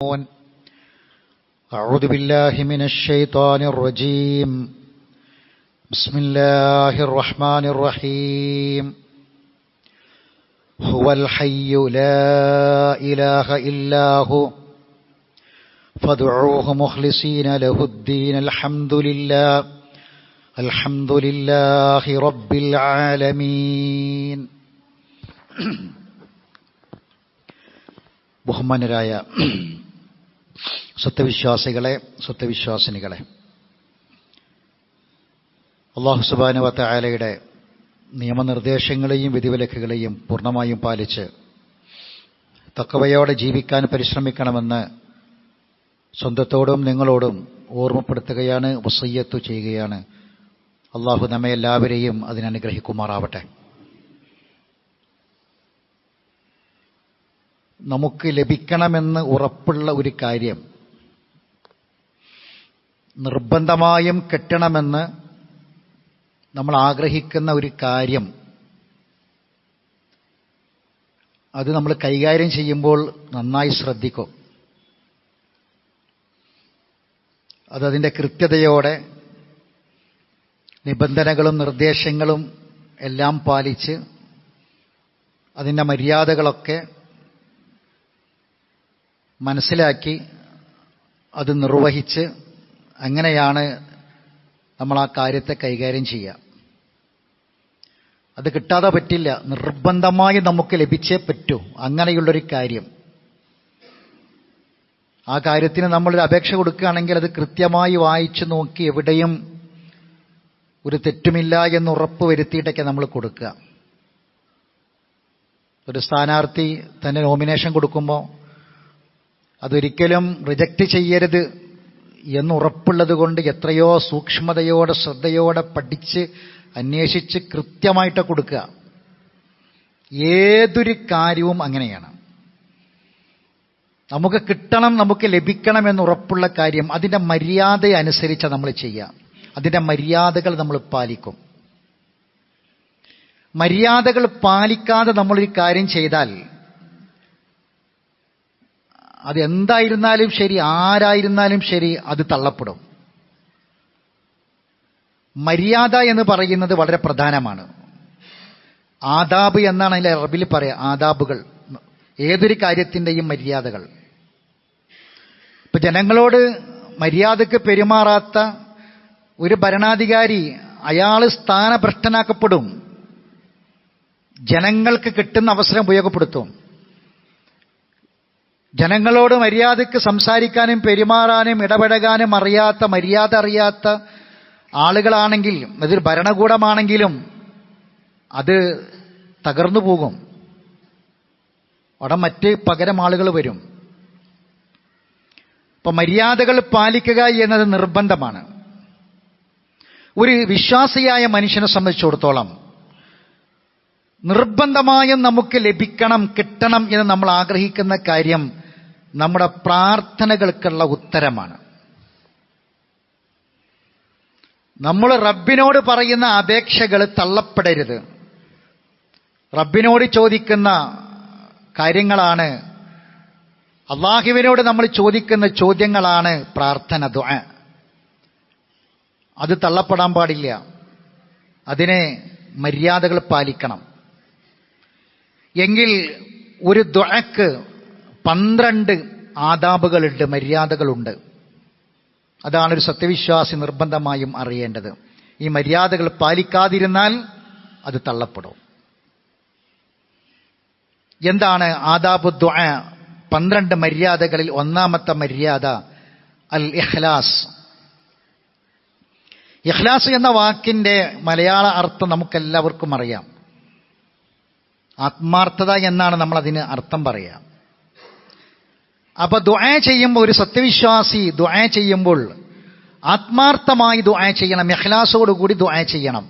أعوذ بالله من الشيطان الرجيم. بسم الله الرحمن الرحيم. هو الحي لا إله إلا هو فادعوه مخلصين له الدين الحمد لله رب العالمين. ബഹുമാനരായ സത്യവിശ്വാസികളെ, സത്യവിശ്വാസിനികളെ, അല്ലാഹു സുബ്ഹാനഹു വ തആലയുടെ നിയമനിർദ്ദേശങ്ങളെയും വിധിവിലക്കുകളെയും പൂർണ്ണമായും പാലിച്ച് തഖ്വയോടെ ജീവിക്കാൻ പരിശ്രമിക്കണമെന്ന് സ്വന്തത്തോടും നിങ്ങളോടും ഓർമ്മപ്പെടുത്തുകയാണ്, വസിയ്യത്ത് ചെയ്യുകയാണ്. അല്ലാഹു നമ്മെ എല്ലാവരെയും അതിനനുഗ്രഹിക്കുമാറാവട്ടെ. നമുക്ക് ലഭിക്കണമെന്ന് ഉറപ്പുള്ള ഒരു കാര്യം നിർബന്ധമായും കിട്ടണമെന്ന് നമ്മൾ ആഗ്രഹിക്കുന്ന ഒരു കാര്യം, അത് നമ്മൾ കൈകാര്യം ചെയ്യുമ്പോൾ നന്നായി ശ്രദ്ധിക്കും. അതതിൻ്റെ കൃത്യതയോടെ നിബന്ധനകളും നിർദ്ദേശങ്ങളും എല്ലാം പാലിച്ച് അതിൻ്റെ മര്യാദകളൊക്കെ മനസ്സിലാക്കി അത് നിർവഹിച്ച് അങ്ങനെയാണ് നമ്മൾ ആ കാര്യത്തെ കൈകാര്യം ചെയ്യുക. അത് കിട്ടാതെ പറ്റില്ല, നിർബന്ധമായി നമുക്ക് ലഭിച്ചേ പറ്റൂ. അങ്ങനെയുള്ളൊരു കാര്യം, ആ കാര്യത്തിന് നമ്മളൊരു അപേക്ഷ കൊടുക്കുകയാണെങ്കിൽ അത് കൃത്യമായി വായിച്ചു നോക്കി എവിടെയും ഒരു തെറ്റുമില്ല എന്ന് ഉറപ്പ് വരുത്തിയിട്ടൊക്കെ നമ്മൾ കൊടുക്കുക. ഒരു സ്ഥാനാർത്ഥി തന്നെ നോമിനേഷൻ കൊടുക്കുമ്പോൾ അതൊരിക്കലും റിജക്റ്റ് ചെയ്യരുത് എന്നുറപ്പുള്ളത് കൊണ്ട് എത്രയോ സൂക്ഷ്മതയോടെ ശ്രദ്ധയോടെ പഠിച്ച് അന്വേഷിച്ച് കൃത്യമായിട്ട് കൊടുക്കുക. ഏതൊരു കാര്യവും അങ്ങനെയാണ്. നമുക്ക് കിട്ടണം, നമുക്ക് ലഭിക്കണം എന്നുറപ്പുള്ള കാര്യം അതിൻ്റെ മര്യാദ അനുസരിച്ച് നമ്മൾ ചെയ്യുക. അതിൻ്റെ മര്യാദകൾ നമ്മൾ പാലിക്കും. മര്യാദകൾ പാലിക്കാതെ നമ്മളൊരു കാര്യം ചെയ്താൽ അതെന്തായിരുന്നാലും ശരി, ആരായിരുന്നാലും ശരി, അത് തള്ളപ്പെടും. മര്യാദ എന്ന് പറയുന്നത് വളരെ പ്രധാനമാണ്. ആദാബ് എന്നാണ് അതിൻ്റെ അറബിൽ പറയുക. ആദാബുകൾ, ഏതൊരു കാര്യത്തിൻ്റെയും മര്യാദകൾ. ഇപ്പം ജനങ്ങളോട് മര്യാദക്ക് പെരുമാറാത്ത ഒരു ഭരണാധികാരി, അയാൾ സ്ഥാനഭ്രഷ്ടനാക്കപ്പെടും. ജനങ്ങൾക്ക് കിട്ടുന്ന അവസരം ഉപയോഗപ്പെടുത്തും. ജനങ്ങളോട് മര്യാദയ്ക്ക് സംസാരിക്കാനും പെരുമാറാനും ഇടപെടകാനും അറിയാത്ത, മര്യാദ അറിയാത്ത ആളുകളാണെങ്കിൽ, അതൊരു ഭരണകൂടമാണെങ്കിലും അത് തകർന്നു പോകും. അവിടെ മറ്റ് പകരം ആളുകൾ വരും. അപ്പം മര്യാദകൾ പാലിക്കുക എന്നത് നിർബന്ധമാണ്. ഒരു വിശ്വാസിയായ മനുഷ്യനെ സംബന്ധിച്ചിടത്തോളം നിർബന്ധമായും നമുക്ക് ലഭിക്കണം, കിട്ടണം എന്ന് നമ്മൾ ആഗ്രഹിക്കുന്ന കാര്യം നമ്മുടെ പ്രാർത്ഥനകൾക്കുള്ള ഉത്തരമാണ്. നമ്മൾ റബ്ബിനോട് പറയുന്ന അപേക്ഷകൾ തള്ളപ്പെടരുത്. റബ്ബിനോട് ചോദിക്കുന്ന കാര്യങ്ങളാണ്, അള്ളാഹുവിനോട് നമ്മൾ ചോദിക്കുന്ന ചോദ്യങ്ങളാണ് പ്രാർത്ഥന, ദുആ. അത് തള്ളപ്പെടാൻ പാടില്ല. അതിനെ മര്യാദകൾ പാലിക്കണം. എങ്കിൽ ഒരു ദുആക്ക് 12 ആദാബുകളുണ്ട്, മര്യാദകളുണ്ട്. അതാണ് ഒരു സത്യവിശ്വാസി നിർബന്ധമായും അറിയേണ്ടത്. ഈ മര്യാദകൾ പാലിക്കാതിരുന്നാൽ അത് തള്ളപ്പെടും. എന്താണ് ആദാബു ദുആ? 12 മര്യാദകളിൽ ഒന്നാമത്തെ മര്യാദ അൽ ഇഖ്ലാസ്. ഇഖ്ലാസ് എന്ന വാക്കിൻ്റെ മലയാള അർത്ഥം നമുക്കെല്ലാവർക്കും അറിയാം. ആത്മാർത്ഥത എന്നാണ് നമ്മളതിന് അർത്ഥം പറയുക. അപ്പൊ ദുആ ചെയ്യുമ്പോൾ, ഒരു സത്യവിശ്വാസി ദുആ ചെയ്യുമ്പോൾ ആത്മാർത്ഥമായി ദുആ ചെയ്യണം, ഇഖ്ലാസോടുകൂടി ദുആ ചെയ്യണം.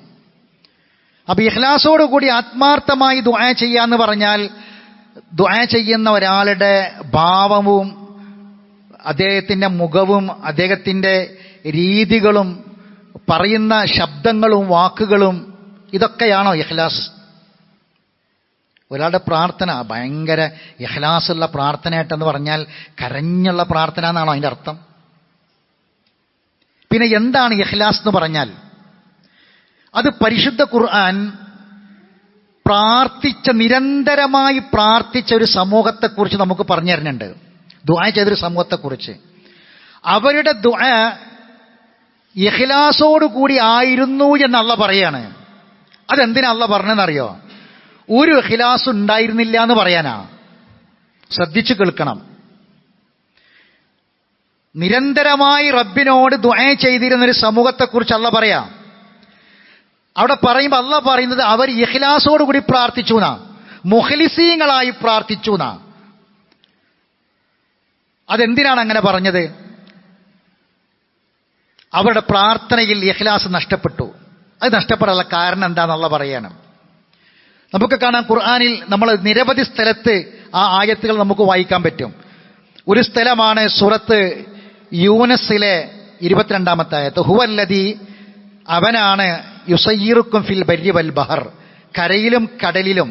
അപ്പൊ ഇഖ്ലാസോടുകൂടി ആത്മാർത്ഥമായി ദുആ ചെയ്യാന്ന് പറഞ്ഞാൽ, ദുആ ചെയ്യുന്ന ഒരാളുടെ ഭാവവും അദ്ദേഹത്തിൻ്റെ മുഖവും അദ്ദേഹത്തിൻ്റെ രീതികളും പറയുന്ന ശബ്ദങ്ങളും വാക്കുകളും ഇതൊക്കെയാണോ ഇഖ്ലാസ്? ഒരാളുടെ പ്രാർത്ഥന ഭയങ്കര ഇഖ്ലാസുള്ള പ്രാർത്ഥനയായിട്ടെന്ന് പറഞ്ഞാൽ കരഞ്ഞുള്ള പ്രാർത്ഥന എന്നാണോ അതിൻ്റെ അർത്ഥം? പിന്നെ എന്താണ് ഇഖ്ലാസ് എന്ന് പറഞ്ഞാൽ? അത് പരിശുദ്ധ ഖുർആൻ നിരന്തരമായി പ്രാർത്ഥിച്ച ഒരു സമൂഹത്തെക്കുറിച്ച് നമുക്ക് പറഞ്ഞു തരുന്നുണ്ട്. ദുആ ചെയ്തൊരു സമൂഹത്തെക്കുറിച്ച്. അവരുടെ ദുആ ഇഖ്ലാസോടുകൂടി ആയിരുന്നു എന്ന് അള്ളാഹ് പറയാണ്. അതെന്തിനാ അള്ളാഹ് പറഞ്ഞതെന്നറിയോ? ഒരു ഇഖ്ലാസ് ഉണ്ടായിരുന്നില്ല എന്ന് പറയാനാ. ശ്രദ്ധിച്ചു കേൾക്കണം. നിരന്തരമായി റബ്ബിനോട് ദുആ ചെയ്തിരുന്നൊരു സമൂഹത്തെക്കുറിച്ച് അള്ളാഹ് പറയാം. അവിടെ പറയുമ്പോൾ അള്ളാഹ് പറയുന്നത് അവർ ഇഖ്ലാസോടുകൂടി പ്രാർത്ഥിച്ചു എന്നാ, മുഖ്ലിസീങ്ങളായി പ്രാർത്ഥിച്ചു എന്നാ. അതെന്തിനാണ് അങ്ങനെ പറഞ്ഞത്? അവരുടെ പ്രാർത്ഥനയിൽ ഇഖ്ലാസ് നഷ്ടപ്പെട്ടു. അത് നഷ്ടപ്പെടാനുള്ള കാരണം എന്താണെന്നുള്ള പറയാണ്. നമുക്ക് കാണാം ഖുർആനിൽ നമ്മൾ നിരവധി സ്ഥലത്ത് ആ ആയത്തുകൾ നമുക്ക് വായിക്കാൻ പറ്റും. ഒരു സ്ഥലമാണ് സൂറത്ത് യൂനസിലെ 22-ാമത്തെ ആയത്ത്. ഹുവല്ലദീ, അവനാണ്, യുസയ്യിറുക്കും ഫിൽ ബർരി വൽ ബഹർ, കരയിലും കടലിലും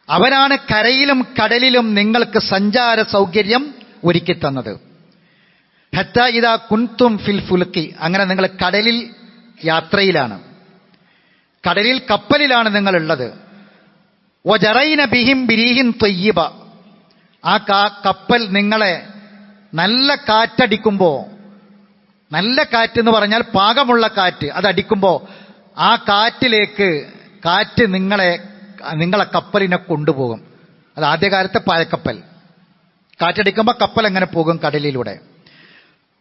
അവനാണ് കരയിലും കടലിലും നിങ്ങൾക്ക് സഞ്ചാര സൗകര്യം ഒരുക്കി തന്നത്. ഹത്താ ഇദാ കുൻതും ഫിൽ ഫുൽക്കി, അങ്ങനെ നിങ്ങൾ കടലിൽ യാത്രയിലാണ്, കടലിൽ കപ്പലിലാണ് നിങ്ങളുള്ളത്. വജറൈന ബിഹിം ബിരീഹിൻ ത്വയ്യിബ, ആ കപ്പൽ നിങ്ങളെ നല്ല കാറ്റടിക്കുമ്പോൾ, നല്ല കാറ്റ് എന്ന് പറഞ്ഞാൽ പാകമുള്ള കാറ്റ്, അതടിക്കുമ്പോൾ ആ കാറ്റിലേക്ക് കാറ്റ് നിങ്ങളെ കപ്പലിനെ കൊണ്ടുപോകും. അത് ആദ്യകാലത്തെ പായക്കപ്പൽ. കാറ്റടിക്കുമ്പോൾ കപ്പൽ എങ്ങനെ പോകും? കടലിലൂടെ.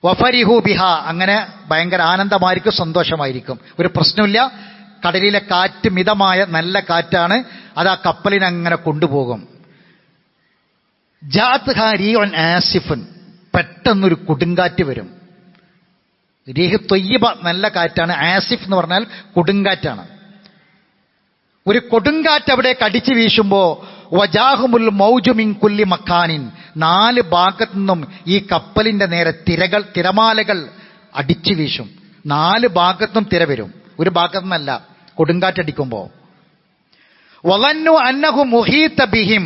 വഫരിഹു ബിഹ, അങ്ങനെ ഭയങ്കര ആനന്ദമായിരിക്കും, സന്തോഷമായിരിക്കും, ഒരു പ്രശ്നമില്ല. കടലിലെ കാറ്റ് മിതമായ നല്ല കാറ്റാണ്, അത് ആ കപ്പലിനെ അങ്ങനെ കൊണ്ടുപോകും. ജാത്ത് റീഉൻ ആസിഫുൻ, പെട്ടെന്നൊരു കൊടുങ്കാറ്റ് വരും. റീഹ് ത്വയ്യിബ നല്ല കാറ്റാണ്, ആസിഫ് എന്ന് പറഞ്ഞാൽ കൊടുങ്കാറ്റാണ്. ഒരു കൊടുങ്കാറ്റ് അവിടെ കടിച്ചു വീശുമ്പോൾ വജാഹുമുൽ മൗജു മിൻ കുല്ലി മക്കാനിൻ, 4 ഭാഗത്തു നിന്നും ഈ കപ്പലിന്റെ നേരെ തിരമാലകൾ അടിച്ചു വീശും. 4 ഭാഗത്തും തിര വരും, ഒരു ഭാഗത്തു നിന്നല്ല. കൊടുങ്കാറ്റടിക്കുമ്പോൾ വളന്നു അന്നഹു മുഹീത ബിഹിം,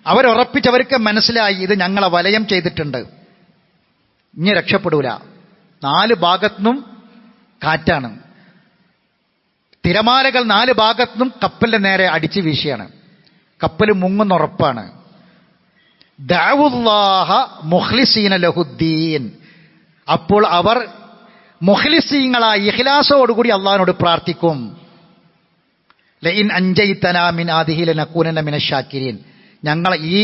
അവരുറപ്പിച്ചവർക്ക് മനസ്സിലായി ഇത് ഞങ്ങളെ വലയം ചെയ്തിട്ടുണ്ട്, ഇനി രക്ഷപ്പെടൂല. 4 ഭാഗത്തുനിന്നും കാറ്റാണ്, തിരമാലകൾ 4 ഭാഗത്തുനിന്നും കപ്പലിന്റെ നേരെ അടിച്ചു വീശിയാണ്. കപ്പൽ മുങ്ങുന്നുറപ്പാണ്. ദഅവുല്ലാഹ മുഖ്ലിസീന ലഹുദ്ദീൻ, അപ്പോൾ അവർ മുഖ്ലിസീങ്ങളായി ഇഖ്ലാസോടുകൂടി അള്ളാഹിനോട് പ്രാർത്ഥിക്കും. ലഇൻ അൻജൈതനാ മിൻ ആദിഹി ലനകൂനന്ന മിനശ് ശാകിരീൻ, ഞങ്ങളെ ഈ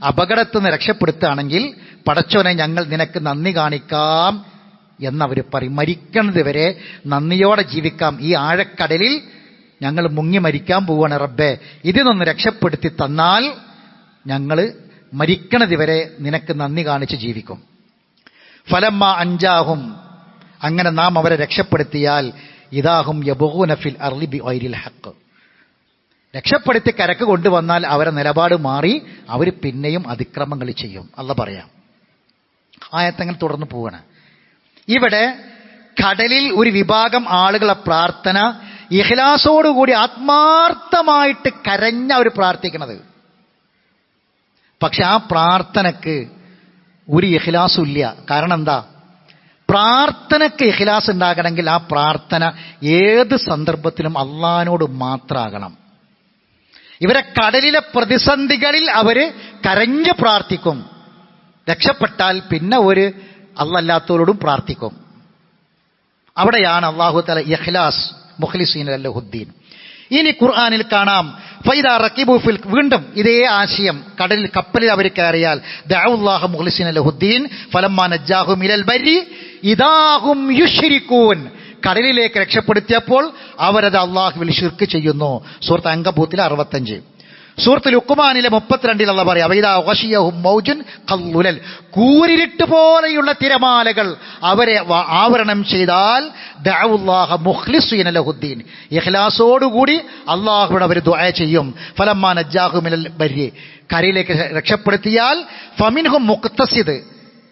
അപകടത്തിൽ നിന്ന് രക്ഷപ്പെടുത്തുകയാണെങ്കിൽ പടച്ചോനെ ഞങ്ങൾ നിനക്ക് നന്ദി കാണിക്കാം എന്നവർ പറയും. മരിക്കുന്നത് വരെ നന്ദിയോടെ ജീവിക്കാം. ഈ ആഴക്കടലിൽ ഞങ്ങൾ മുങ്ങി മരിക്കാൻ പോവുകയാണ് റബ്ബേ, ഇതിനൊന്ന് രക്ഷപ്പെടുത്തി തന്നാൽ ഞങ്ങൾ മരിക്കണത് വരെ നിനക്ക് നന്ദി കാണിച്ച് ജീവിക്കും. ഫലമ്മ അഞ്ചാഹും, അങ്ങനെ നാം അവരെ രക്ഷപ്പെടുത്തിയാൽ ഇദാഹും യബ്ഗൂന ഫിൽ അർളി ബിഗൈരിൽ ഹഖ്, രക്ഷപ്പെടുത്തി കരക്ക് കൊണ്ടുവന്നാൽ അവരെ നിലപാട് മാറി അവർ പിന്നെയും അതിക്രമങ്ങൾ ചെയ്യും. അല്ലാഹ് പറയാം. ആയത്തങ്ങൾ തുടർന്ന് പോവാണ്. ഇവിടെ കടലിൽ ഒരു വിഭാഗം ആളുകളെ പ്രാർത്ഥന ഇഖ്ലാസോടുകൂടി ആത്മാർത്ഥമായിട്ട് കരഞ്ഞ അവർ പ്രാർത്ഥിക്കണത്. പക്ഷെ ആ പ്രാർത്ഥനക്ക് ഒരു ഇഖ്ലാസും ഇല്ല. കാരണം എന്താ? പ്രാർത്ഥനയ്ക്ക് ഇഖ്ലാസ് ഉണ്ടാകണമെങ്കിൽ ആ പ്രാർത്ഥന ഏത് സന്ദർഭത്തിലും അള്ളാഹിനോട് മാത്രമാകണം. ഇവരെ കടലിലെ പ്രതിസന്ധികളിൽ അവര് കരഞ്ഞ് പ്രാർത്ഥിക്കും. രക്ഷപ്പെട്ടാൽ പിന്നെ ഒരു അല്ലാത്തവരോടും പ്രാർത്ഥിക്കും. അവിടെയാണ് അല്ലാഹു തആല ഇഖ്ലാസ് മുഖ്ലിസീന ലഹുദ്ദീൻ. ഇനി ഖുർആനിൽ കാണാം ഫൈദാ റഖിബു ഫിൽ, വീണ്ടും ഇതേ ആശയം. കപ്പലിൽ അവർ കയറിയാൽ ദഅവുല്ലാഹ മുഖ്ലിസീന ലഹുദ്ദീൻ ഫലമ്മാ നജ്ജാഹും ഇലൽ ബർരി ഇദാഹും യുശ്രികൂൻ, കടലിലേക്ക് രക്ഷപ്പെടുത്തിയപ്പോൾ അവരത് അള്ളാഹുവിൽ ശിർക്ക് ചെയ്യുന്നു. സൂറത്ത് അങ്കബൂത്തിലെ 65. സൂറത്ത് ലുഖ്മാനിലെ 32 അല്ലാഹ് പറയാം വൈദാ ഗശിയഹും മൗജുൻ ഖല്ലുലൽ, കൂരിരുട്ട് പോലെയുള്ള തിരമാലകൾ അവരെ ആവരണം ചെയ്താൽ ദഅവുല്ലാഹ മുഖ്ലിസീന ലഹുദ്ദീൻ, ഇഖ്ലാസോടുകൂടി അള്ളാഹുവിനോട് അവർ ദുആ ചെയ്യും. ഫലമ്മാ നജ്ജാഹും ഇലൽ ബർരി, കരയിലേക്ക് രക്ഷപ്പെടുത്തിയാൽ ഫമിൻഹും മുഖ്തസിദ്,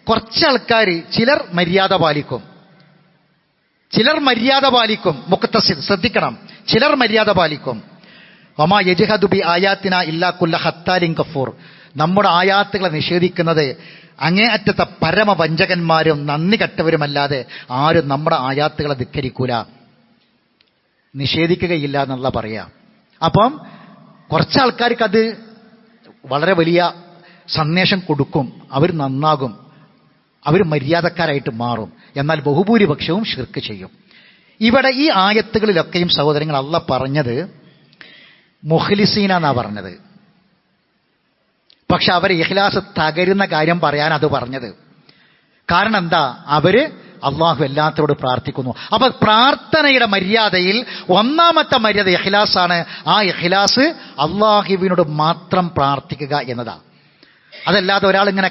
കുറച്ച് ആൾക്കാർ, ചിലർ മര്യാദ പാലിക്കും, മുഖ്തസിദ് ശ്രദ്ധിക്കണം, ചിലർ മര്യാദ പാലിക്കും. വമാ യജ്ഹദു ബി ആയാത്തിന ഇല്ലാ കുല്ല ഖത്താലിൻ കഫൂർ. നമ്മുടെ ആയാത്തുകളെ നിഷേധിക്കുന്നത് അങ്ങേയറ്റത്തെ പരമവഞ്ചകന്മാരും നന്ദി കെട്ടവരുമല്ലാതെ ആരും നമ്മുടെ ആയാത്തുകളെ ധിക്കരിക്കൂല, നിഷേധിക്കുകയില്ല എന്നുള്ള പറയാം. അപ്പം കുറച്ച് ആൾക്കാർക്ക് അത് വളരെ വലിയ സന്ദേശം കൊടുക്കും, അവർ നന്നാകും, അവർ മര്യാദക്കാരായിട്ട് മാറും. എന്നാൽ ബഹുഭൂരിപക്ഷവും ശിർക്ക് ചെയ്യും. ഇവിടെ ഈ ആയത്തുകളിലൊക്കെയും സഹോദരങ്ങൾ അല്ലാഹ് പറഞ്ഞത് മുഖ്ലിസീന എന്നാ പറഞ്ഞത്. പക്ഷെ അവരെ ഇഖ്ലാസ് തകരുന്ന കാര്യം പറയാൻ അത് പറഞ്ഞത്. കാരണം എന്താ? അവര് അള്ളാഹു എല്ലാത്തോട് പ്രാർത്ഥിക്കുന്നു. അപ്പൊ പ്രാർത്ഥനയുടെ മര്യാദയിൽ ഒന്നാമത്തെ മര്യാദ ഇഖ്ലാസാണ്. ആ ഇഖ്ലാസ് അള്ളാഹുവിനോട് മാത്രം പ്രാർത്ഥിക്കുക എന്നതാ. അതല്ലാതെ ഒരാളിങ്ങനെ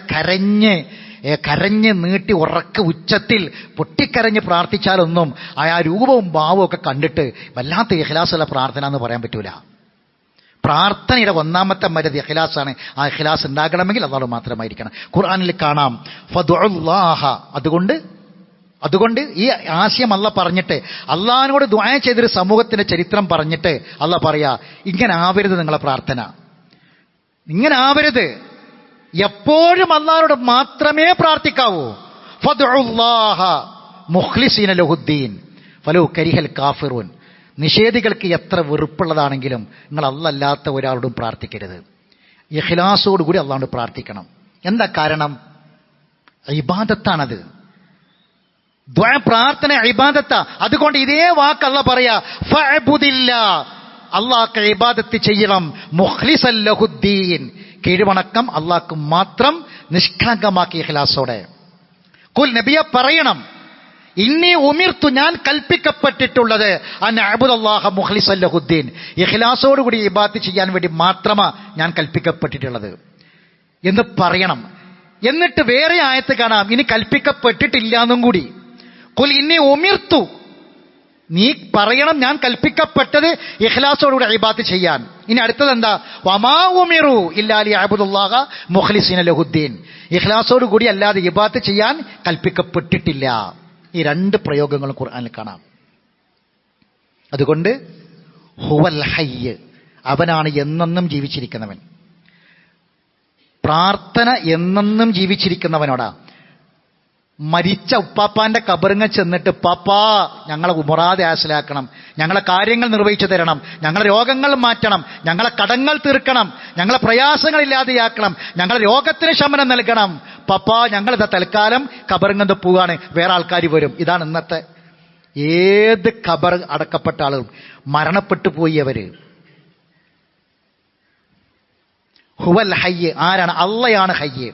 കരഞ്ഞ് നീട്ടി ഉറക്ക ഉച്ചത്തിൽ പൊട്ടിക്കരഞ്ഞ് പ്രാർത്ഥിച്ചാലൊന്നും ആ രൂപവും ഭാവവും ഒക്കെ കണ്ടിട്ട് വല്ലാത്ത ഇഖ്ലാസുള്ള പ്രാർത്ഥന എന്ന് പറയാൻ പറ്റൂല. പ്രാർത്ഥനയുടെ ഒന്നാമത്തെ മര്യാദ ഇഖ്ലാസാണ്. ആ ഇഖ്ലാസ് ഉണ്ടാകണമെങ്കിൽ അള്ളാഹു മാത്രമായിരിക്കണം. ഖുർആനിൽ കാണാം ഫദ്ഉല്ലാഹ. അതുകൊണ്ട് ഈ ആശയം അള്ളാഹ് പറഞ്ഞിട്ട്, അള്ളാഹിനോട് ദുആ ചെയ്തൊരു സമൂഹത്തിന്റെ ചരിത്രം പറഞ്ഞിട്ട് അള്ളാഹ് പറയാ, ഇങ്ങനെ ആവരുത് നിങ്ങളെ പ്രാർത്ഥന, ഇങ്ങനെ ആവരുത്. എപ്പോഴും അള്ളാഹിനോട് മാത്രമേ പ്രാർത്ഥിക്കാവൂ. ഫദ്ഉല്ലാഹ മുഖ്ലിസീന ലഹുദ്ദീൻ ഫലൗ കരിഹൽ കാഫിറൂൻ. നിഷേധികൾക്ക് എത്ര വെറുപ്പുള്ളതാണെങ്കിലും നിങ്ങൾ അല്ലാത്ത ഒരാളോടും പ്രാർത്ഥിക്കരുത്. ഇഖ്ലാസോടുകൂടി അള്ളാഹോട് പ്രാർത്ഥിക്കണം. എന്താ കാരണം? ഇബാദത്താണത്. പ്രാർത്ഥന ഇബാദത്താ. അതുകൊണ്ട് ഇതേ വാക്ക് അള്ളാഹ് പറയാ, ഫഅബ്ദില്ലാ, അള്ളാഹ്ക്ക് ഇബാദത്ത് ചെയ്യണം, മുഖ്ലിസൻ ലഹുദ്ദീൻ, കീഴ്വണക്കം അള്ളാഹ്ക്ക് മാത്രം നിഷ്കളങ്കമാക്കി ഇഖ്ലാസോടെ. ഖുൽ നബിയെ പറയണം, ഇന്നി ഉമിർത്തു, ഞാൻ കൽപ്പിക്കപ്പെട്ടിട്ടുള്ളത് അൻ അഅ്ബുദല്ലാഹ മുഖ്ലിസൻ ലഹുദ്ദീൻ, ഇഖ്ലാസോടുകൂടി ഇബാദത്ത് ചെയ്യാൻ വേണ്ടി മാത്രമാ ഞാൻ കൽപ്പിക്കപ്പെട്ടിട്ടുള്ളത് എന്ന് പറയണം. എന്നിട്ട് വേറെ ആയത്ത് കാണാം, ഇനി കൽപ്പിക്കപ്പെട്ടിട്ടില്ല എന്നും കൂടി. ഖുൽ ഇന്നി ഉമിർത്തു, നീ പറയണം ഞാൻ കൽപ്പിക്കപ്പെട്ടത് ഇഖ്ലാസോടുകൂടി ഇബാദത്ത് ചെയ്യാൻ. ഇനി അടുത്തത് എന്താ? വമാ ഉമിറു ഇല്ലാ ലിയഅ്ബുദല്ലാഹ മുഖ്ലിസീന ലഹുദ്ദീൻ, ഇഖ്ലാസോടുകൂടി അല്ലാതെ ഇബാദത്ത് ചെയ്യാൻ കൽപ്പിക്കപ്പെട്ടിട്ടില്ല. ഈ രണ്ട് പ്രയോഗങ്ങളും ഖുർആനിൽ കാണാം. അതുകൊണ്ട് ഹുവൽ ഹയ്യ്, അവനാണ് എന്നെന്നും ജീവിച്ചിരിക്കുന്നവൻ. പ്രാർത്ഥന എന്നെന്നും ജീവിച്ചിരിക്കുന്നവനോടാ. മരിച്ച ഉപ്പാപ്പാന്റെ കബറിങ്ങ ചെന്നിട്ട്, പാപ്പാ ഞങ്ങളെ മുറാദ് ഹാസിലാക്കണം, ഞങ്ങളെ കാര്യങ്ങൾ നിർവഹിച്ചു തരണം, ഞങ്ങളെ രോഗങ്ങൾ മാറ്റണം, ഞങ്ങളെ കടങ്ങൾ തീർക്കണം, ഞങ്ങളെ പ്രയാസങ്ങൾ ഇല്ലാതെയാക്കണം, ഞങ്ങളെ രോഗത്തിന് ശമനം നൽകണം, പപ്പാ ഞങ്ങളിതാ തൽക്കാലം കബറിങ്ങന്ന് പോവാണ്, വേറെ ആൾക്കാർ വരും. ഇതാണ് ഇന്നത്തെ ഏത് ഖബർ അടക്കപ്പെട്ട ആളുകളും മരണപ്പെട്ടു പോയി അവര്. ഹുവൽ ഹയ്യ്, ആരാണ്? അള്ളയാണ് ഹയ്യ്.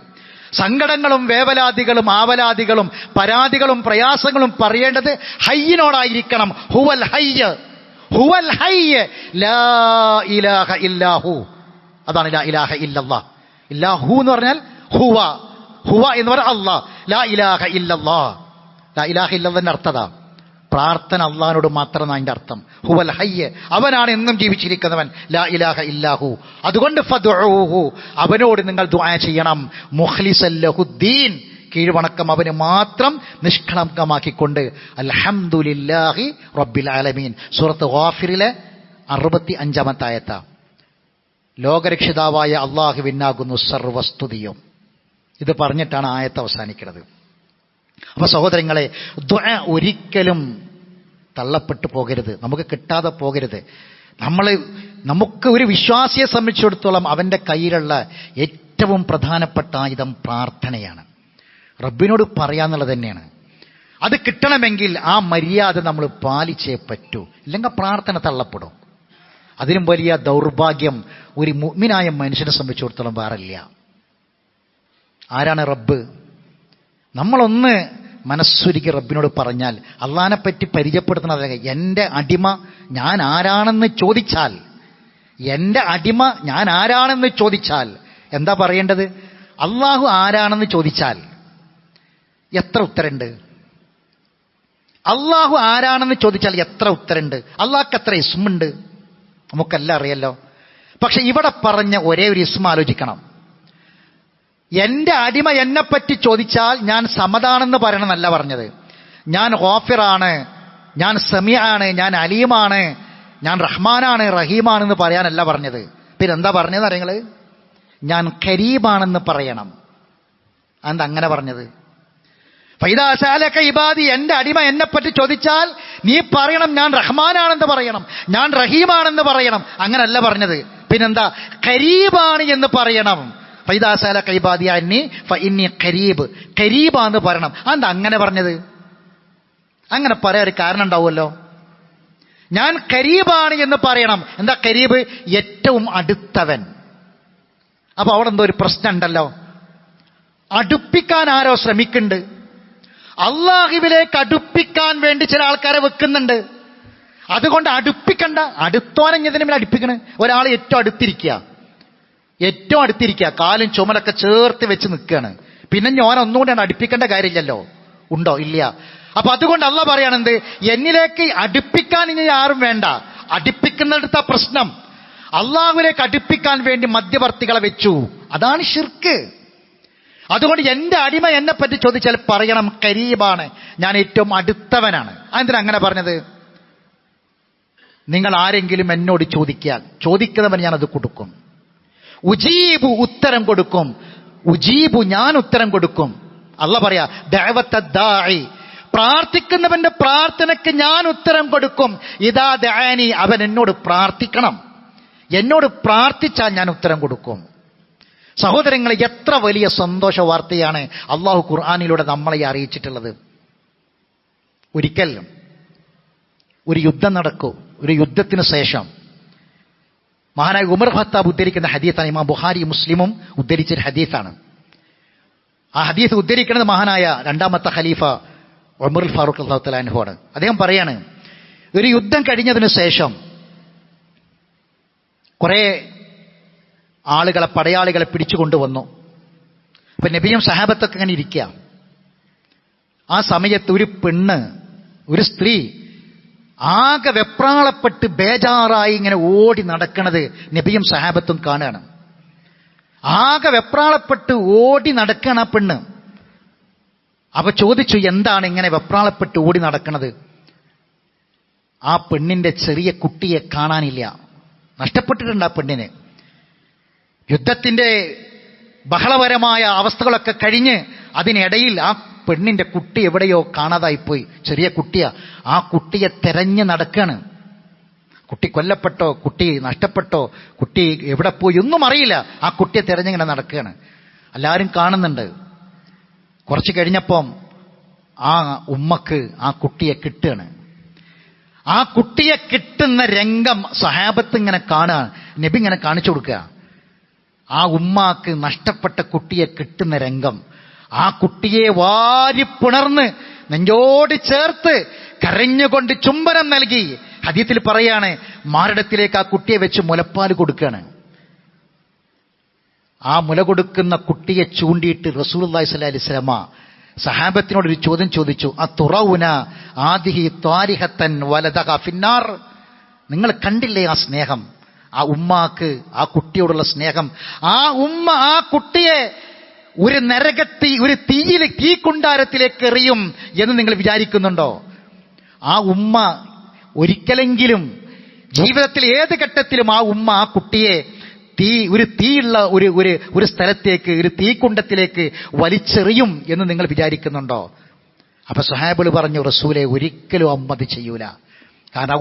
സങ്കടങ്ങളും വേവലാദികളും ആവലാദികളും പരാതികളും പ്രയാസങ്ങളും പറയേണ്ടത് ഹയ്യിനോടായിരിക്കണം. ഹുവൽ ഹയ്യ്, ഹുവൽ ഹയ്യ് ലാ ഇലാഹ ഇല്ലാഹു. അതാണ് ലാ ഇലാഹ ഇല്ലല്ലാഹ്. ഇല്ലാഹു എന്ന് പറഞ്ഞാൽ ഹുവ, ഹുവ എന്ന് പറഞ്ഞാൽ അല്ലാഹ്. ലാ ഇലാഹ ഇല്ലല്ലാഹ്, ലാ ഇലാഹ ഇല്ലല്ലാഹിന്റെ അർത്ഥതാ പ്രാർത്ഥന അള്ളാഹിനോട് മാത്രം. അതിന്റെ അർത്ഥം ഹുവൽ ഹയ്യ്, അവനാണ് എന്നും ജീവിച്ചിരിക്കുന്നവൻ. ലാ ഇലാഹ ഇല്ലാഹു. അതുകൊണ്ട് ഫദ്ഉഹു, അവനോട് നിങ്ങൾ ദുആ ചെയ്യണം. മുഖ്ലിസൻ ലഹുദ്ദീൻ, കീഴ്വണക്കം അവന് മാത്രം നിഷ്കളങ്കമാക്കിക്കൊണ്ട്. അൽഹംദുലില്ലാഹി റബ്ബിൽ ആലമീൻ. സൂറത്ത് ഗാഫിറിലെ 65-ാമത്തെ ആയത്ത. ലോകരക്ഷിതാവായ അള്ളാഹുവിനാകുന്നു സർവസ്തുതിയും. ഇത് പറഞ്ഞിട്ടാണ് ആയത്ത് അവസാനിക്കുന്നത്. അപ്പൊ സഹോദരങ്ങളെ, ദുആ ഒരിക്കലും തള്ളപ്പെട്ടു പോകരുത്, നമുക്ക് കിട്ടാതെ പോകരുത്. നമുക്ക് ഒരു വിശ്വാസിയെ സംബന്ധിച്ചിടത്തോളം അവന്റെ കയ്യിലുള്ള ഏറ്റവും പ്രധാനപ്പെട്ട ആയുധം പ്രാർത്ഥനയാണ്. റബ്ബിനോട് പറയാന്നുള്ളത് തന്നെയാണ്. അത് കിട്ടണമെങ്കിൽ ആ മര്യാദ നമ്മൾ പാലിച്ചേ പറ്റൂ, ഇല്ലെങ്കിൽ പ്രാർത്ഥന തള്ളപ്പെടും. അതിനും വലിയ ദൗർഭാഗ്യം ഒരു മുഅ്മിനായ മനുഷ്യനെ സംബന്ധിച്ചിടത്തോളം വേറില്ല. ആരാണ് റബ്ബ്? നമ്മളൊന്ന് മനസ്സുരുക്കി റബ്ബിനോട് പറഞ്ഞാൽ, അള്ളാഹിനെ പറ്റി പരിചയപ്പെടുത്തുന്നത്, എൻ്റെ അടിമ ഞാൻ ആരാണെന്ന് ചോദിച്ചാൽ, എൻ്റെ അടിമ ഞാൻ ആരാണെന്ന് ചോദിച്ചാൽ എന്താ പറയേണ്ടത്? അള്ളാഹു ആരാണെന്ന് ചോദിച്ചാൽ എത്ര ഉത്തരണ്ട്? അള്ളാഹു ആരാണെന്ന് ചോദിച്ചാൽ എത്ര ഉത്തരണ്ട്? അള്ളാഹ്ക്ക് എത്ര ഇസ്മുണ്ട്? നമുക്കെല്ലാം അറിയല്ലോ. പക്ഷെ ഇവിടെ പറഞ്ഞ ഒരേ ഒരു ഇസ്മ ആലോചിക്കണം. എന്റെ അടിമ എന്നെപ്പറ്റി ചോദിച്ചാൽ ഞാൻ സമതാണെന്ന് പറയണമെന്നല്ല പറഞ്ഞത്. ഞാൻ ഗാഫിറാണ്, ഞാൻ സമീആണ്, ഞാൻ അലീമാണ്, ഞാൻ റഹ്മാനാണ് റഹീമാണെന്ന് പറയാനല്ല പറഞ്ഞത്. പിന്നെന്താ പറഞ്ഞത് അറിയങ്ങള്? ഞാൻ കരീമാണെന്ന് പറയണം. അതെന്താ അങ്ങനെ പറഞ്ഞത്? ഫൈദാ സഅലക ഇബാദി, എന്റെ അടിമ എന്നെപ്പറ്റി ചോദിച്ചാൽ നീ പറയണം ഞാൻ റഹ്മാനാണെന്ന് പറയണം, ഞാൻ റഹീമാണെന്ന് പറയണം. അങ്ങനല്ല പറഞ്ഞത്. പിന്നെന്താ? കരീബാണ് എന്ന് പറയണം. ഫൈദാ സഅലക ഇബാദി അന്നി ഫഇന്നി ഖരീബ്, ഖരീബാന്ന് പറയണം. അതെന്താ അങ്ങനെ പറഞ്ഞത്? അങ്ങനെ പറയാൻ ഒരു കാരണം ഉണ്ടാവുമല്ലോ. ഞാൻ ഖരീബാണ് എന്ന് പറയണം. എന്താ ഖരീബ്? ഏറ്റവും അടുത്തവൻ. അപ്പൊ അവിടെ എന്തോ ഒരു പ്രശ്നം ഉണ്ടല്ലോ. അടുപ്പിക്കാൻ ആരോ ശ്രമിക്കുന്നുണ്ട്. അള്ളാഹുവിലേക്ക് അടുപ്പിക്കാൻ വേണ്ടി ചില ആൾക്കാരെ വെക്കുന്നുണ്ട്. അതുകൊണ്ട് അടുപ്പിക്കണ്ട. അടുത്തോനെഞ്ഞതിനെ മേലെ അടുപ്പിക്കണ്. ഒരാൾ ഏറ്റവും അടുത്തിരിക്കുക, കാലും ചുമലൊക്കെ ചേർത്ത് വെച്ച് നിൽക്കുകയാണ്. പിന്നെ ഞാൻ ഒന്നുകൊണ്ടാണ് അടുപ്പിക്കേണ്ട കാര്യമില്ലല്ലോ. ഉണ്ടോ? ഇല്ല. അപ്പൊ അതുകൊണ്ട് അള്ളാഹ് പറയാണെന്ത്? എന്നിലേക്ക് അടുപ്പിക്കാൻ ഇനി ആരും വേണ്ട. അടുപ്പിക്കുന്നിടത്ത പ്രശ്നം. അള്ളാഹുവിലേക്ക് അടുപ്പിക്കാൻ വേണ്ടി മധ്യവർത്തികളെ വെച്ചു. അതാണ് ശിർക്ക്. അതുകൊണ്ട് എന്റെ അടിമ എന്നെ പറ്റി ചോദിച്ചാൽ പറയണം കരീബാണ്, ഞാൻ ഏറ്റവും അടുത്തവനാണ്. അതെന്തിനാ അങ്ങനെ പറഞ്ഞത്? നിങ്ങൾ ആരെങ്കിലും എന്നോട് ചോദിക്കുന്നവൻ ഞാനത് കൊടുക്കും. ഉജീബു, ഉത്തരം കൊടുക്കും. ഉജീബു, ഞാൻ ഉത്തരം കൊടുക്കും. അല്ലാഹ് പറയാ ദഅവത്ത ദാഇ, പ്രാർത്ഥിക്കുന്നവന്റെ പ്രാർത്ഥനയ്ക്ക് ഞാൻ ഉത്തരം കൊടുക്കും. ഇദാ ദഅനി, അവൻ എന്നോട് പ്രാർത്ഥിക്കണം. എന്നോട് പ്രാർത്ഥിച്ചാൽ ഞാൻ ഉത്തരം കൊടുക്കും. സഹോദരങ്ങളെ, എത്ര വലിയ സന്തോഷ വാർത്തയാണ് അള്ളാഹു ഖുർആനിലൂടെ നമ്മളെ അറിയിച്ചിട്ടുള്ളത്. ഒരിക്കൽ ഒരു യുദ്ധം നടക്കൂ. ഒരു യുദ്ധത്തിന് ശേഷം മഹാനായ ഉമർ ഖത്താബ് ഉദ്ധരിക്കുന്ന ഹദീസാണ്. ഇമാം ബുഖാരി മുസ്ലിമും ഉദ്ധരിച്ചൊരു ഹദീസാണ്. ആ ഹദീസ് ഉദ്ധരിക്കുന്നത് മഹാനായ രണ്ടാമത്തെ ഖലീഫ ഉമർ ഫാറൂഖ് റളിയല്ലാഹു തആല അൻഹു ആണ്. അദ്ദേഹം പറയാണ്, ഒരു യുദ്ധം കഴിഞ്ഞതിന് ശേഷം കുറെ ആളുകളെ, പടയാളികളെ പിടിച്ചുകൊണ്ടുവന്നു. അപ്പൊ നബിയും സഹാബത്തൊക്കെ ഇങ്ങനെ ഇരിക്കുക. ആ സമയത്ത് ഒരു പെണ്ണ്, ഒരു സ്ത്രീ ആകെ വെപ്രാളപ്പെട്ട് ബേജാറായി ഇങ്ങനെ ഓടി നടക്കണത് നബിയും സഹാബത്തും കാണുകയാണ്. ആകെ വെപ്രാളപ്പെട്ട് ഓടി നടക്കണം ആ പെണ്ണ്. അപ്പൊ ചോദിച്ചു, എന്താണ് ഇങ്ങനെ വെപ്രാളപ്പെട്ട് ഓടി നടക്കണത്? ആ പെണ്ണിന്റെ ചെറിയ കുട്ടിയെ കാണാനില്ല. നഷ്ടപ്പെട്ടിട്ടുണ്ട് ആ പെണ്ണിന്. യുദ്ധത്തിന്റെ ബഹളപരമായ അവസ്ഥകളൊക്കെ കഴിഞ്ഞ് അതിനിടയിൽ ആ പെണ്ണിന്റെ കുട്ടി എവിടെയോ കാണാതായിപ്പോയി. ചെറിയ കുട്ടിയാ. ആ കുട്ടിയെ തെരഞ്ഞു നടക്കാണ്. കുട്ടി കൊല്ലപ്പെട്ടോ, കുട്ടി നഷ്ടപ്പെട്ടോ, കുട്ടി എവിടെ പോയി ഒന്നും അറിയില്ല. ആ കുട്ടിയെ തെരഞ്ഞിങ്ങനെ നടക്കുകയാണ്. എല്ലാവരും കാണുന്നുണ്ട്. കുറച്ച് കഴിഞ്ഞപ്പം ആ ഉമ്മക്ക് ആ കുട്ടിയെ കിട്ടുകയാണ്. ആ കുട്ടിയെ കിട്ടുന്ന രംഗം സഹാബത്ത് ഇങ്ങനെ കാണുക. നബി ഇങ്ങനെ കാണിച്ചു കൊടുക്കുക. ആ ഉമ്മാക്ക് നഷ്ടപ്പെട്ട കുട്ടിയെ കിട്ടുന്ന രംഗം. ആ കുട്ടിയെ വാരി പുണർന്ന് നെഞ്ചോട് ചേർത്ത് കരഞ്ഞുകൊണ്ട് ചുംബനം നൽകി. ഹദീത്തിൽ പറയാണ്, മാറിടത്തിലേക്ക് ആ കുട്ടിയെ വെച്ച് മുലപ്പാൽ കൊടുക്കുകയാണ്. ആ മുല കൊടുക്കുന്ന കുട്ടിയെ ചൂണ്ടിയിട്ട് റസൂലുള്ളാഹി സ്വല്ലല്ലാഹി അലൈഹി വസല്ലമ സഹാബത്തിനോടൊരു ചോദ്യം ചോദിച്ചു. അത്തുറൗന ആദിഹി ത്വാരിഹത്തൻ വലദഹ ഫിന്നാർ. നിങ്ങൾ കണ്ടില്ലേ ആ സ്നേഹം? ആ ഉമ്മാക്ക് ആ കുട്ടിയോടുള്ള സ്നേഹം. ആ ഉമ്മ ആ കുട്ടിയെ ഒരു നരകത്തി, ഒരു തീക്കുണ്ടാരത്തിലേക്ക് എറിയും എന്ന് നിങ്ങൾ വിചാരിക്കുന്നുണ്ടോ? ആ ഉമ്മ ഒരിക്കലെങ്കിലും ജീവിതത്തിൽ ഏത് ഘട്ടത്തിലും ആ ഉമ്മ ആ കുട്ടിയെ ഒരു തീയുള്ള ഒരു സ്ഥലത്തേക്ക്, ഒരു തീക്കുണ്ടത്തിലേക്ക് വലിച്ചെറിയും എന്ന് നിങ്ങൾ വിചാരിക്കുന്നുണ്ടോ? അപ്പൊ സ്വഹാബികൾ പറഞ്ഞു, റസൂലെ, ഒരിക്കലും അമ്മ അത് ചെയ്യൂല. കാരണം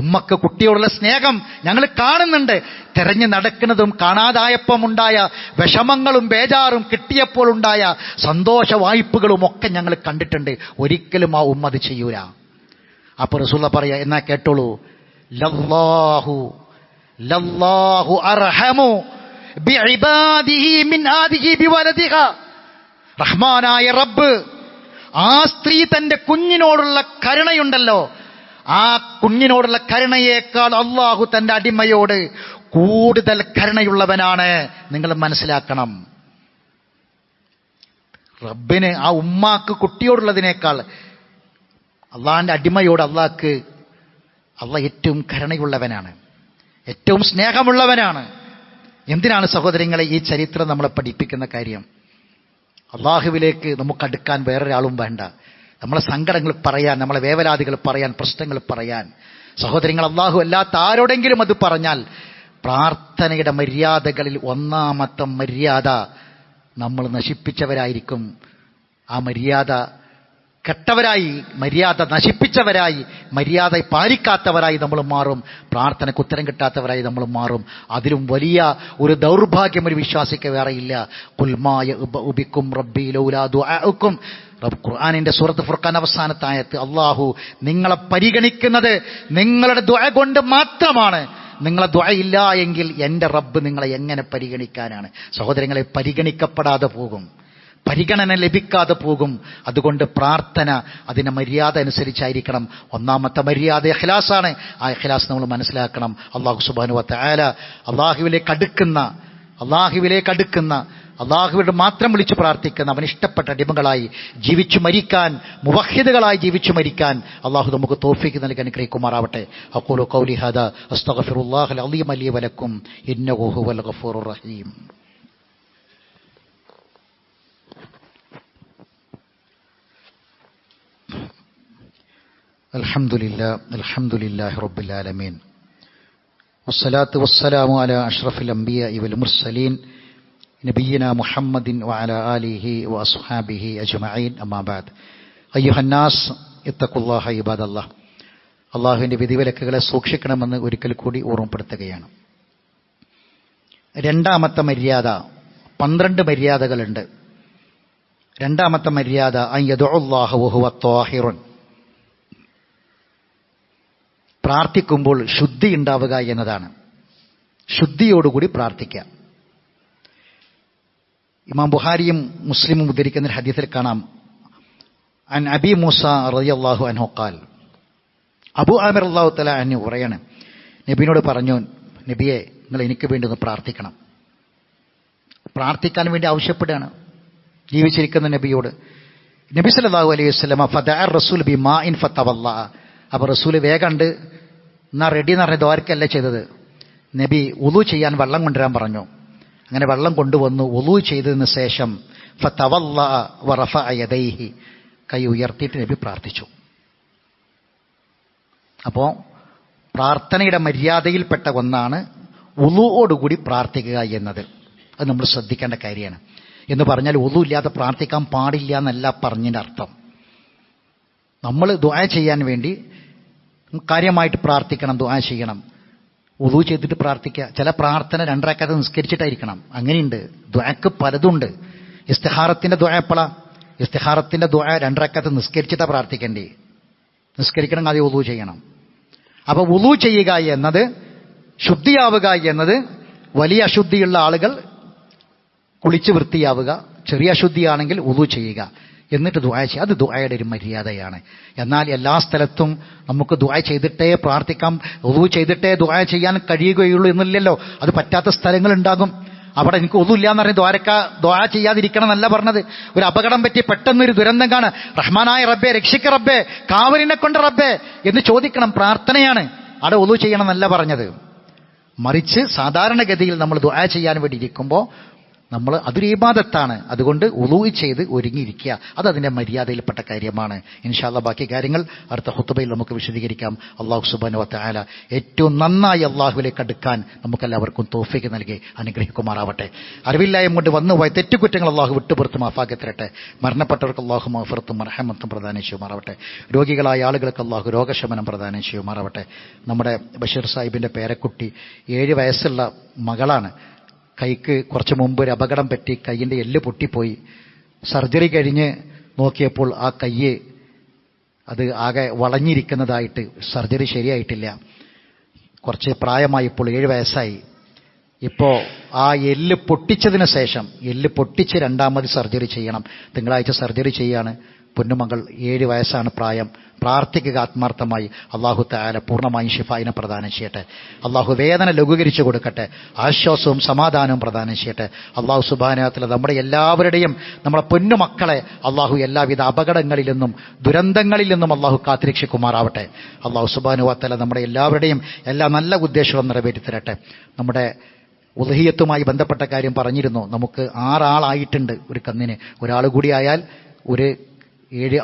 ഉമ്മക്ക് കുട്ടിയോടുള്ള സ്നേഹം ഞങ്ങൾ കാണുന്നുണ്ട്. തെരഞ്ഞു നടക്കുന്നതും കാണാതായപ്പം ഉണ്ടായ വിഷമങ്ങളും ബേജാറും കിട്ടിയപ്പോൾ ഉണ്ടായ സന്തോഷ വായ്പകളും ഒക്കെ ഞങ്ങൾ കണ്ടിട്ടുണ്ട്. ഒരിക്കലും ആ ഉമ്മ അത് ചെയ്യൂല. അപ്പൊ റസൂലുള്ളാഹി പറയാ, എന്നാ കേട്ടോളൂ, ലല്ലാഹു അർഹമു ബിഇബാദിഹി മിൻ ആദിഹി ബിവലദിഹാ. റഹ്മാനായ റബ്ബ് ആ സ്ത്രീ തന്റെ കുഞ്ഞിനോടുള്ള കരുണയുണ്ടല്ലോ, ആ കുഞ്ഞിനോടുള്ള കരുണയേക്കാൾ അള്ളാഹു തന്റെ അടിമയോട് കൂടുതൽ കരുണയുള്ളവനാണ്. നിങ്ങൾ മനസ്സിലാക്കണം. റബ്ബിന് ആ ഉമ്മാക്ക് കുട്ടിയോടുള്ളതിനേക്കാൾ അള്ളാഹിന്റെ അടിമയോട് അള്ളാഹ് ഏറ്റവും കരുണയുള്ളവനാണ്, ഏറ്റവും സ്നേഹമുള്ളവനാണ്. എന്തിനാണ് സഹോദരങ്ങളെ ഈ ചരിത്രം നമ്മളെ പഠിപ്പിക്കുന്ന കാര്യം? അള്ളാഹുവിലേക്ക് നമുക്ക് അടുക്കാൻ വേറൊരാളും വേണ്ട. നമ്മളെ സങ്കടങ്ങൾ പറയാൻ, നമ്മളെ വേവലാതികൾ പറയാൻ, പ്രശ്നങ്ങൾ പറയാൻ. സഹോദരങ്ങൾ, അള്ളാഹു അല്ലാത്ത ആരോടെങ്കിലും അത് പറഞ്ഞാൽ പ്രാർത്ഥനയുടെ മര്യാദകളിൽ ഒന്നാമത്തെ മര്യാദ നമ്മൾ നശിപ്പിച്ചവരായിരിക്കും. ആ മര്യാദ കെട്ടവരായി, മര്യാദ നശിപ്പിച്ചവരായി, മര്യാദ പാലിക്കാത്തവരായി നമ്മൾ മാറും. പ്രാർത്ഥനയ്ക്ക് ഉത്തരം കിട്ടാത്തവരായി നമ്മൾ മാറും. അതിലും വലിയ ഒരു ദൗർഭാഗ്യം ഒരു വിശ്വാസിക്ക് വേറെയില്ല. ഖുൽമായ ഉബിക്കും റബ്ബി ലൗലാ ദുആഉക്കും. ഖുർആനിന്റെ സൂറത്ത് ഫുർഖാൻ അവസാനത്തെ ആയത്ത്, അള്ളാഹു നിങ്ങളെ പരിഗണിക്കുന്നത് നിങ്ങളുടെ ദുആ കൊണ്ട് മാത്രമാണ്. നിങ്ങളെ ദുആ ഇല്ല എങ്കിൽ എൻ്റെ റബ്ബ് നിങ്ങളെ എങ്ങനെ പരിഗണിക്കാനാണ്? സഹോദരങ്ങളെ, പരിഗണിക്കപ്പെടാതെ പോകും, പരിഗണന ലഭിക്കാതെ പോകും. അതുകൊണ്ട് പ്രാർത്ഥന അതിൻ്റെ മര്യാദ അനുസരിച്ചായിരിക്കണം. ഒന്നാമത്തെ മര്യാദ ഇഖ്ലാസാണ്. ആ ഇഖ്ലാസ് നമ്മൾ മനസ്സിലാക്കണം. അല്ലാഹു സുബ്ഹാനഹു വ തആല അള്ളാഹുവിലേക്ക് അടുക്കുന്ന അള്ളാഹുവിനോട് മാത്രം വിളിച്ചു പ്രാർത്ഥിക്കുന്ന അവന് ഇഷ്ടപ്പെട്ട അടിമകളായി ജീവിച്ചു മരിക്കാൻ, മുവഹിദുകളായി ജീവിച്ചു മരിക്കാൻ അള്ളാഹു നമുക്ക് തൗഫീഖ് നൽകി അനുഗ്രഹിക്കുമാറാവട്ടെ. അഖൂലു ഖൗലി ഹാദാ അസ്തഗ്ഫിറുല്ലാഹൽ അളീം ലി വലക്കും ഇന്നഹു ഹുവൽ ഗഫൂറുർ റഹീം. അൽഹംദുലില്ലാഹി റബ്ബിൽ ആലമീൻ വസ്സലാത്തു വസ്സലാമു അലാ അഷ്റഫിൽ അംബിയാഇ വൽ മുർസലീൻ നബിയ്യിനാ മുഹമ്മദിൻ വഅലാ ആലിഹി വഅസ്ഹാബിഹി അജ്മഈൻ. അമ്മാ ബഅദ്. അയ്യുഹന്നാസ് ഇത്തഖുല്ലാഹ ഇബാദല്ലാഹ്. അള്ളാഹുവിൻ്റെ വിധിവിലക്കുകളെ സൂക്ഷിക്കണമെന്ന് ഒരിക്കൽ കൂടി ഓർമ്മപ്പെടുത്തുകയാണ്. രണ്ടാമത്തെ മര്യാദ, 12 മര്യാദകളുണ്ട്. രണ്ടാമത്തെ മര്യാദ അൻ യദുഅല്ലാഹ വഹുവ ത്വാഹിറുൻ. പ്രാർത്ഥിക്കുമ്പോൾ ശുദ്ധി ഉണ്ടാവുക എന്നതാണ്. ശുദ്ധിയോടുകൂടി പ്രാർത്ഥിക്കുക. ഇമാം ബുഖാരിയും മുസ്ലിമും ഉദ്ധരിക്കുന്ന ഹദീസിൽ കാണാം, അൻ അബി മൂസ റളിയല്ലാഹു അൻഹു ഖാൽ, അബൂ ആമിർ റളിയല്ലാഹു തആല അൻഹു പറയാണ്, നബിയോട് പറഞ്ഞു, നബിയെ നിങ്ങൾ എനിക്ക് വേണ്ടി ഒന്ന് പ്രാർത്ഥിക്കണം. പ്രാർത്ഥിക്കാൻ വേണ്ടി ആവശ്യപ്പെടുകയാണ് ജീവിച്ചിരിക്കുന്ന നബിയോട്. നബി സല്ലല്ലാഹു അലൈഹി വസല്ലം ഫദഅ റസൂൽ ബിമാഇൻ ഫതവല്ല. അപ്പോൾ റസൂൽ വേഗണ്ട് എന്നാ റെഡി എന്ന് പറഞ്ഞ ദ്വാരക്കല്ല ചെയ്തത്. നബി വുളു ചെയ്യാൻ വെള്ളം കൊണ്ടുവരാൻ പറഞ്ഞു. അങ്ങനെ വെള്ളം കൊണ്ടുവന്നു. വുളു ചെയ്തതിന് ശേഷം ഫതവല്ല വറഫഅ യദൈഹി, കൈ ഉയർത്തിയിട്ട് നബി പ്രാർത്ഥിച്ചു. അപ്പോൾ പ്രാർത്ഥനയുടെ മര്യാദയിൽപ്പെട്ട ഒന്നാണ് വുളുവോടുകൂടി പ്രാർത്ഥിക്കുക എന്നത്. അത് നമ്മൾ ശ്രദ്ധിക്കേണ്ട കാര്യമാണ്. എന്ന് പറഞ്ഞാൽ വുളു ഇല്ലാതെ പ്രാർത്ഥിക്കാൻ പാടില്ല എന്നല്ല പറഞ്ഞതിൻ്റെ അർത്ഥം. നമ്മൾ ദുആ ചെയ്യാൻ വേണ്ടി കാര്യമായിട്ട് പ്രാർത്ഥിക്കണം, ദുആ ചെയ്യണം. വുളു ചെയ്തിട്ട് പ്രാർത്ഥിക്കുക. ചില പ്രാർത്ഥന 2 റക്അത്ത് നിസ്കരിച്ചിട്ടായിരിക്കണം. അങ്ങനെയുണ്ട്. ദുആക്ക് പലതുണ്ട്. ഇസ്തിഖാറത്തിന്റെ ദുആ എപ്പോഴാ? ഇസ്തിഖാറത്തിന്റെ ദുആ 2 റക്അത്ത് നിസ്കരിച്ചിട്ടാണ് പ്രാർത്ഥിക്കേണ്ടി. നിസ്കരിക്കണമെങ്കിൽ ആദ്യം വുളു ചെയ്യണം. അപ്പോൾ വുളു ചെയ്യുക എന്നത്, ശുദ്ധിയാവുക എന്നത്, വലിയ അശുദ്ധിയുള്ള ആളുകൾ കുളിച്ച് വൃത്തിയാവുക, ചെറിയ അശുദ്ധിയാണെങ്കിൽ വുളു ചെയ്യുക, എന്നിട്ട് ദുആ ചെയ്യുക. അത് ദുആയുടെ ഒരു മര്യാദയാണ്. എന്നാൽ എല്ലാ സ്ഥലത്തും നമുക്ക് ദുആ ചെയ്തിട്ടേ പ്രാർത്ഥിക്കാം, വുളു ചെയ്തിട്ടേ ദുആ ചെയ്യാൻ കഴിയുകയുള്ളൂ എന്നില്ലല്ലോ. അത് പറ്റാത്ത സ്ഥലങ്ങളുണ്ടാകും. അവിടെ എനിക്ക് വുളു ഇല്ലാന്ന് പറഞ്ഞ് ദുആ ചെയ്യാതിരിക്കണം എന്നല്ല പറഞ്ഞത്. ഒരു അപകടം പറ്റി പെട്ടെന്നൊരു ദുരന്തം കാണുക, റഹ്മാനായ റബ്ബേ രക്ഷിക്ക റബ്ബേ, കാവലിനെ കൊണ്ട് റബ്ബേ എന്ന് ചോദിക്കണം. പ്രാർത്ഥനയാണ്. അവിടെ വുളു ചെയ്യണം എന്നല്ല പറഞ്ഞത്. മറിച്ച് സാധാരണഗതിയിൽ നമ്മൾ ദുആ ചെയ്യാൻ വേണ്ടി ഇരിക്കുമ്പോൾ നമ്മൾ അതൊരു ഇബാദത്താണ്. അതുകൊണ്ട് വുളു ചെയ്ത് ഒരുങ്ങിയിരിക്കുക. അതതിൻ്റെ മര്യാദയിൽപ്പെട്ട കാര്യമാണ്. ഇൻഷാ അല്ലാഹ് ബാക്കി കാര്യങ്ങൾ അടുത്ത ഖുത്ബയിൽ നമുക്ക് വിശദീകരിക്കാം. അല്ലാഹു സുബ്ഹാനഹു വ തആല ഏറ്റവും നന്നായി അള്ളാഹുവിലേക്ക് അടുക്കാൻ നമുക്കെല്ലാവർക്കും തൗഫീഖ് നൽകി അനുഗ്രഹിക്കുമാറാവട്ടെ. അറിവില്ലായ്മ കൊണ്ട് വന്നുപോയ തെറ്റുകുറ്റങ്ങൾ അള്ളാഹു വിട്ടുപുറത്ത് മാഫാക്കി തരട്ടെ. മരണപ്പെട്ടവർക്ക് അള്ളാഹു മഗ്ഫിറത്തും റഹ്മത്തും പ്രദാനം ചെയ്യുമാറാവട്ടെ. രോഗികളായ ആളുകൾക്ക് അള്ളാഹു രോഗശമനം പ്രദാനം ചെയ്യുമാറാവട്ടെ. നമ്മുടെ ബഷീർ സാഹിബിൻ്റെ പേരക്കുട്ടി 7 വയസ്സുള്ള മകളാണ്. കൈക്ക് കുറച്ച് മുമ്പ് ഒരു അപകടം പറ്റി, കൈയിൻ്റെ എല്ല് പൊട്ടിപ്പോയി. സർജറി കഴിഞ്ഞ് നോക്കിയപ്പോൾ ആ കയ്യ് അത് ആകെ വളഞ്ഞിരിക്കുന്നതായിട്ട്, സർജറി ശരിയായിട്ടില്ല. കുറച്ച് പ്രായമായി, ഇപ്പോൾ 7 വയസ്സായി. ഇപ്പോൾ ആ എല്ല് പൊട്ടിച്ചതിന് ശേഷം, എല്ല് പൊട്ടിച്ച് 2ാമത് സർജറി ചെയ്യണം. തിങ്കളാഴ്ച സർജറി ചെയ്യാണ്. പൊന്നുമകൾ 7 വയസ്സാണ് പ്രായം. പ്രാർത്ഥിക്കുക ആത്മാർത്ഥമായി. അള്ളാഹു തആല പൂർണ്ണമായും ശിഫായിനെ പ്രദാനം ചെയ്യട്ടെ. അള്ളാഹു വേദന ലഘൂകരിച്ചു കൊടുക്കട്ടെ. ആശ്വാസവും സമാധാനവും പ്രദാനം ചെയ്യട്ടെ. അള്ളാഹു സുബ്ഹാനഹു വ തആല നമ്മുടെ എല്ലാവരുടെയും, നമ്മുടെ പൊന്നുമക്കളെ അള്ളാഹു എല്ലാവിധ അപകടങ്ങളിൽ നിന്നും ദുരന്തങ്ങളിൽ നിന്നും അള്ളാഹു കാത്തുരക്ഷിക്കുമാറാവട്ടെ. അള്ളാഹു സുബ്ഹാനഹു വ തആല നമ്മുടെ എല്ലാവരുടെയും എല്ലാ നല്ല ഉദ്ദേശങ്ങളും നിറവേറ്റി തരട്ടെ. നമ്മുടെ ഉദ്ഹിയത്തുമായി ബന്ധപ്പെട്ട കാര്യം പറഞ്ഞിരുന്നു. നമുക്ക് 6 ആളായിട്ടുണ്ട് ഒരു കന്നിന്. ഒരാൾ കൂടി ആയാൽ ഒരു 7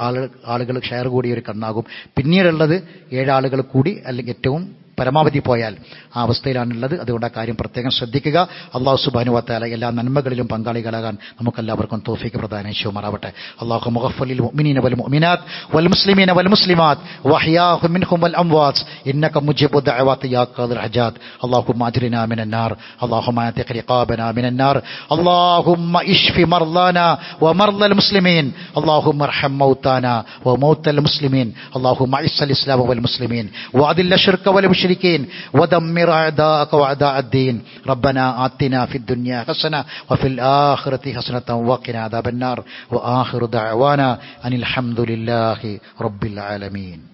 ആളുകൾ ഷെയർ കൂടിയ ഒരു കണ്ണാകും. പിന്നീടുള്ളത് 7 ആളുകൾ കൂടി, അല്ലെങ്കിൽ ഏറ്റവും പരമാവധി പോയാൽ ആ അവസ്ഥയിലാണുള്ളത്. അതുകൊണ്ട് ആ കാര്യം പ്രത്യേകം ശ്രദ്ധിക്കുക. അല്ലാഹു സുബ്ഹാനഹു വ തആല എല്ലാ നന്മകളിലും പങ്കാളികളാകാൻ നമുക്കെല്ലാവർക്കും തൗഫീഖ് പ്രദാനം ചെയ്യുമാറാവട്ടെ. അല്ലാഹു മുഗ്ഫിറിൽ മുഅ്മിനീന വൽ മുഅ്മിനാത്ത് വൽ മുസ്ലിമീന വൽ മുസ്ലിമാത്ത് വഹ്യാഹും മിൻഹും വൽ അംവാത്ത് ഇന്നക മുജീബു ദഅവാതി യാ ഖാദിർ ഹജാത്ത്. അല്ലാഹുമ്മ അജ്രിനാ മിനൻ നാർ, അല്ലാഹുമ്മ അതിഖ് റിഖാബനാ മിനൻ നാർ, അല്ലാഹുമ്മ ഇശ്ഫി മർളാനാ വ മർളൽ മുസ്ലിമീൻ, അല്ലാഹുമ്മ അർഹം മൗതാനാ വ മൗതൽ മുസ്ലിമീൻ, അല്ലാഹുമ്മ അഇസ്സൽ ഇസ്ലാമ വൽ മുസ്ലിമീൻ വഅദില്ല ശിർക വൽ المشركين ودمر أعداءك وأعداء الدين. ربنا آتنا في الدنيا حسنة وفي الآخرة حسنة وقنا عذاب النار. وآخر دعوانا أن الحمد لله رب العالمين.